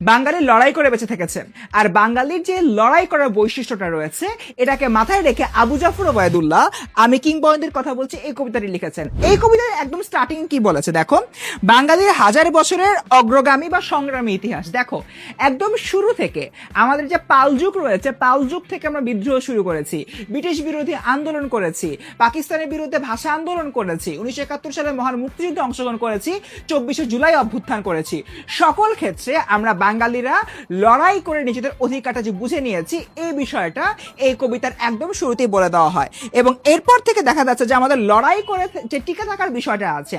বাঙালি লড়াই করে বেঁচে থেকেছেন, আর বাঙালির যে লড়াই করার বৈশিষ্ট্যটা রয়েছে এটাকে মাথায় রেখে আবু জাফর ওবায়দুল্লাহ আমি কিংবদন্তির কথা বলছি এই কবিতাটি লিখেছেন। এই কবিতার একদম স্টার্টিং কি বলেছে দেখো, বাঙালির হাজার বছরের অগ্রগামী বা সংগ্রামী ইতিহাস। দেখো একদম শুরু থেকে আমাদের যে পাল যুগ রয়েছে, পাল যুগ থেকে আমরা বিদ্রোহ শুরু করেছি, ব্রিটিশ বিরোধী আন্দোলন করেছি, পাকিস্তানের বিরুদ্ধে ভাষা আন্দোলন করেছি, 1971 সালে মহান মুক্তিযুদ্ধে অংশগ্রহণ করেছি, 24শে জুলাই অভ্যুত্থান করেছি। সকল ক্ষেত্রে আমরা বাঙালিরা লড়াই করে নিজেদের অধিকারটা যে বুঝে নিয়েছি এই বিষয়টা এই কবিতার একদম শুরুতেই বলে দেওয়া হয়। এবং এরপর থেকে দেখা যাচ্ছে যে আমাদের লড়াই করে যে টিকে থাকার বিষয়টা আছে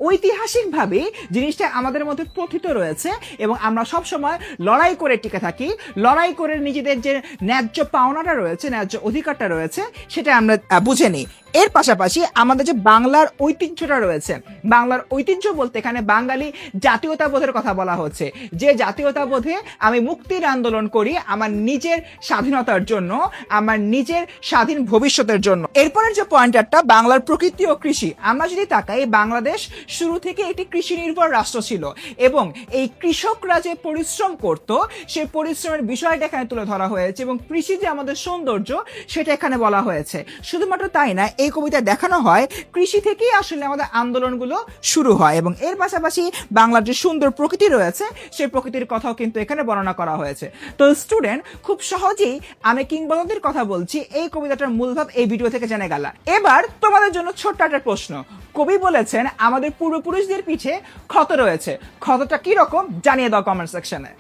ঐতিহাসিকভাবে জিনিসটা আমাদের মধ্যে প্রথিত রয়েছে এবং আমরা সব সময় লড়াই করে টিকে থাকি, লড়াই করে নিজেদের যে ন্যায্য পাওনাটা রয়েছে, ন্যায্য অধিকারটা রয়েছে সেটা আমরা বুঝে নিই। এর পাশাপাশি আমাদের যে বাংলার ঐতিহ্যটা রয়েছে, বাংলার ঐতিহ্য বলতে এখানে বাঙালি জাতীয়তাবোধের কথা বলা হচ্ছে, যে জাতীয়তাবোধে আমি মুক্তির আন্দোলন করি আমার নিজের স্বাধীনতার জন্য, আমার নিজের স্বাধীন ভবিষ্যতের জন্য। এরপরের যে পয়েন্টারটা বাংলার প্রকৃতি ও কৃষি, আমরা যদি তাকাই বাংলাদেশ শুরু থেকে একটি কৃষি নির্ভর রাষ্ট্র ছিল এবং এই কৃষকরা যে পরিশ্রম করত সেই পরিশ্রমের বিষয়টা এখানে তুলে ধরা হয়েছে এবং কৃষি যে আমাদের সৌন্দর্য সেটা এখানে বলা হয়েছে। শুধুমাত্র তাই না, এই কবিতায় দেখানো হয় কৃষি থেকেই আসলে আমাদের আন্দোলনগুলো শুরু হয় এবং এর পাশাপাশি বাংলার যে সুন্দর প্রকৃতি রয়েছে সেই প্রকৃতির কথাও কিন্তু এখানে বর্ণনা করা হয়েছে। তো স্টুডেন্ট খুব সহজেই আমি কিংবদন্তির কথা বলছি এই কবিতাটার মূলভাব এই ভিডিও থেকে জেনে গেল। এবার তোমাদের জন্য ছোট্ট একটা প্রশ্ন, কবি বলেছেন আমাদের পূর্বপুরুষদের পিঠে ক্ষত রয়েছে, ক্ষতটা কি রকম জানিয়ে দাও কমেন্ট সেকশনে।